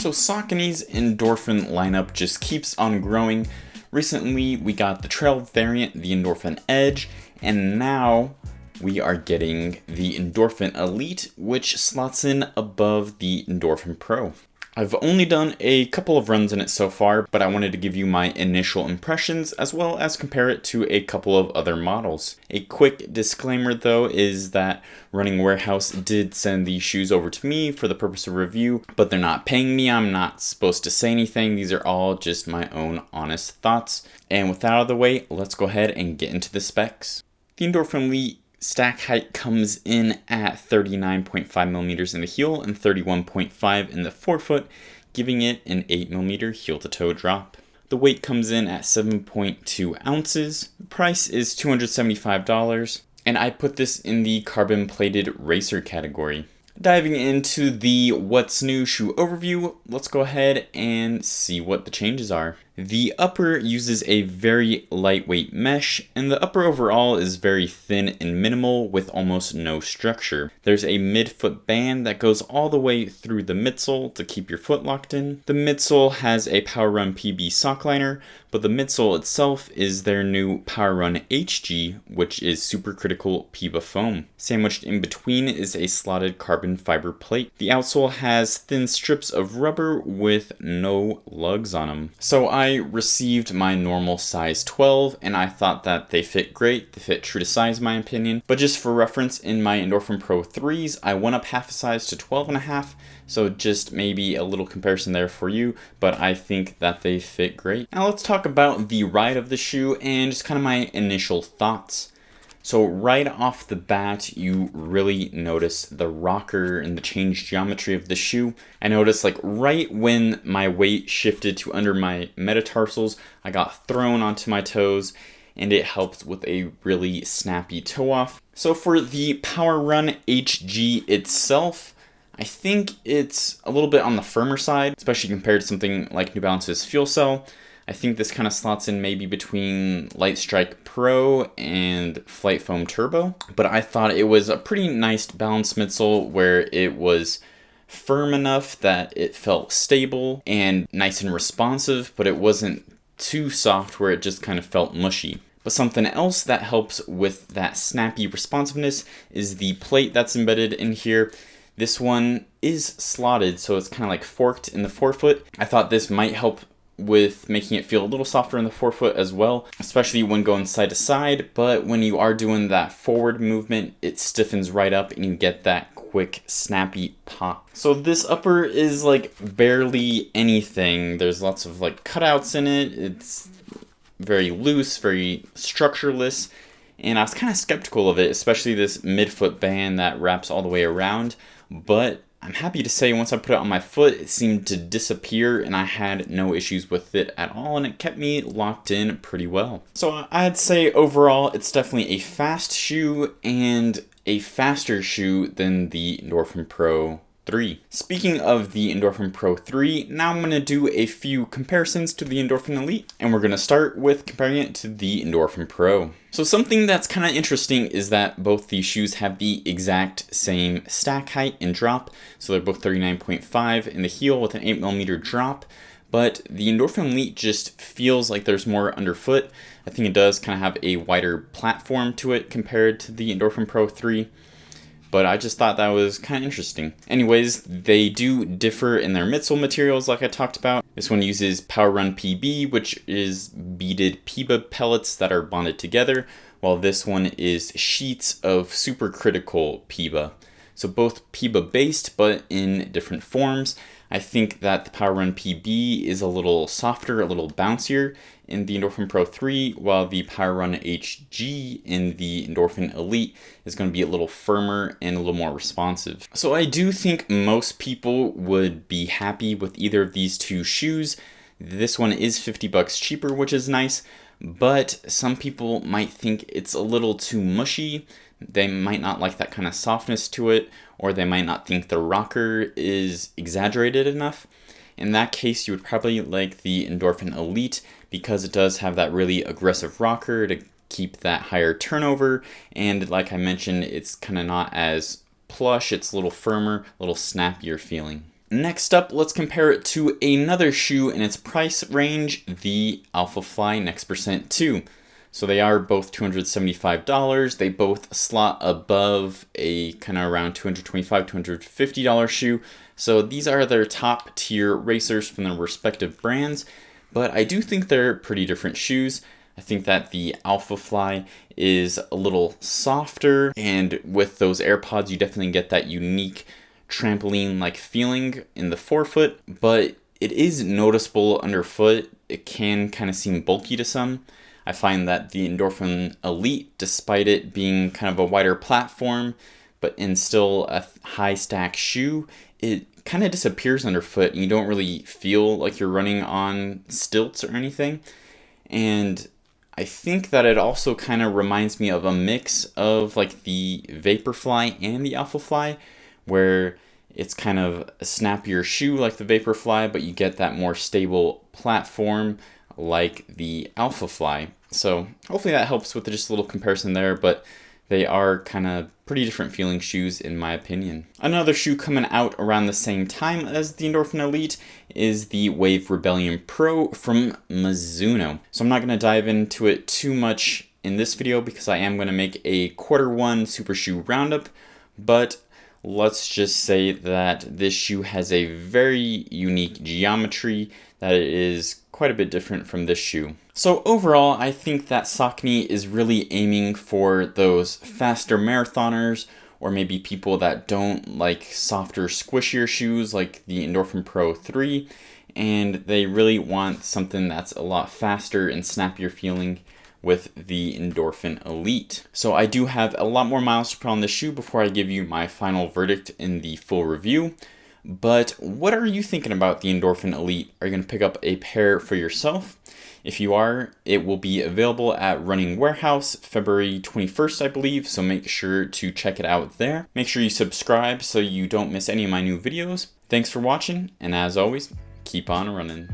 So Saucony's Endorphin lineup just keeps on growing. Recently we got the trail variant, the Endorphin Edge, and now we are getting the Endorphin Elite, which slots in above the Endorphin Pro. I've only done a couple of runs in it so far, but I wanted to give you my initial impressions as well as compare it to a couple of other models. A quick disclaimer though is that Running Warehouse did send these shoes over to me for the purpose of review, but they're not paying me. I'm not supposed to say anything. These are all just my own honest thoughts. And with that out of the way, let's go ahead and get into the specs. The Endorphin Elite stack height comes in at 39.5 millimeters in the heel and 31.5 in the forefoot, giving it an 8 millimeter heel to toe drop. The weight comes in at 7.2 ounces. The price is $275, and I put this in the carbon plated racer category. Diving into the what's new shoe overview, let's go ahead and see what the changes are. The upper uses a very lightweight mesh, and the upper overall is very thin and minimal with almost no structure. There's a midfoot band that goes all the way through the midsole to keep your foot locked in. The midsole has a Power Run PB sock liner, but the midsole itself is their new Power Run HG, which is supercritical PIBA foam. Sandwiched in between is a slotted carbon fiber plate. The outsole has thin strips of rubber with no lugs on them. So I received my normal size 12, and I thought that they fit great. They fit true to size in my opinion. But just for reference, in my Endorphin Pro 3s, I went up half a size to 12.5. So just maybe a little comparison there for you, but I think that they fit great. Now let's talk about the ride of the shoe and just kind of my initial thoughts. So right off the bat, you really notice the rocker and the changed geometry of the shoe. I noticed like right when my weight shifted to under my metatarsals, I got thrown onto my toes, and it helped with a really snappy toe off. So for the Power Run HG itself, I think it's a little bit on the firmer side, especially compared to something like New Balance's Fuel Cell. I think this kind of slots in maybe between Light Strike Pro and Flight Foam Turbo. But I thought it was a pretty nice balanced midsole where it was firm enough that it felt stable and nice and responsive, but it wasn't too soft where it just kind of felt mushy. But something else that helps with that snappy responsiveness is the plate that's embedded in here. This one is slotted, so it's kind of like forked in the forefoot. I thought this might help with making it feel a little softer in the forefoot as well, especially when going side to side, but when you are doing that forward movement, it stiffens right up and you get that quick snappy pop. So this upper is like barely anything. There's lots of like cutouts in it. It's very loose, very structureless, and I was kind of skeptical of it, especially this midfoot band that wraps all the way around, but I'm happy to say once I put it on my foot, it seemed to disappear and I had no issues with it at all, and it kept me locked in pretty well. So I'd say overall it's definitely a fast shoe and a faster shoe than the Endorphin Pro 3. Speaking of the Endorphin Pro 3, now I'm going to do a few comparisons to the Endorphin Elite, and we're going to start with comparing it to the Endorphin Pro. So something that's kind of interesting is that both these shoes have the exact same stack height and drop, so they're both 39.5 in the heel with an 8 millimeter drop, but the Endorphin Elite just feels like there's more underfoot. I think it does kind of have a wider platform to it compared to the Endorphin Pro 3. But I just thought that was kind of interesting. Anyways, they do differ in their midsole materials like I talked about. This one uses Power Run PB, which is beaded PIBA pellets that are bonded together, while this one is sheets of supercritical PIBA. So both PIBA based, but in different forms. I think that the Power Run PB is a little softer, a little bouncier in the Endorphin Pro 3, while the Power Run HG in the Endorphin Elite is going to be a little firmer and a little more responsive. So I do think most people would be happy with either of these two shoes. This one is $50 cheaper, which is nice, but some people might think it's a little too mushy. They might not like that kind of softness to it, or they might not think the rocker is exaggerated enough. In that case, you would probably like the Endorphin Elite because it does have that really aggressive rocker to keep that higher turnover, and like I mentioned, it's kind of not as plush, it's a little firmer, a little snappier feeling. Next up, let's compare it to another shoe in its price range, the Alphafly Next% 2. So they are both $275. They both slot above a kind of around $225, $250 shoe. So these are their top tier racers from their respective brands. But I do think they're pretty different shoes. I think that the Alphafly is a little softer, and with those AirPods, you definitely get that unique trampoline-like feeling in the forefoot, but it is noticeable underfoot. It can kind of seem bulky to some. I find that the Endorphin Elite, despite it being kind of a wider platform, but in still a high stack shoe, it kind of disappears underfoot and you don't really feel like you're running on stilts or anything. And I think that it also kind of reminds me of a mix of like the Vaporfly and the Alphafly, where it's kind of a snappier shoe like the Vaporfly, but you get that more stable platform like the Alphafly. So hopefully that helps with just a little comparison there, but they are kind of pretty different feeling shoes in my opinion. Another shoe coming out around the same time as the Endorphin Elite is the Wave Rebellion Pro from Mizuno. So I'm not going to dive into it too much in this video because I am going to make a Q1 Super Shoe Roundup, but let's just say that this shoe has a very unique geometry that is quite a bit different from this shoe. So overall, I think that Saucony is really aiming for those faster marathoners, or maybe people that don't like softer, squishier shoes like the Endorphin Pro 3, and they really want something that's a lot faster and snappier feeling with the Endorphin Elite. So I do have a lot more miles to put on this shoe before I give you my final verdict in the full review. But what are you thinking about the Endorphin Elite? Are you going to pick up a pair for yourself? If you are, it will be available at Running Warehouse February 21st, I believe, so make sure to check it out there. Make sure you subscribe so you don't miss any of my new videos. Thanks for watching, and as always, keep on running.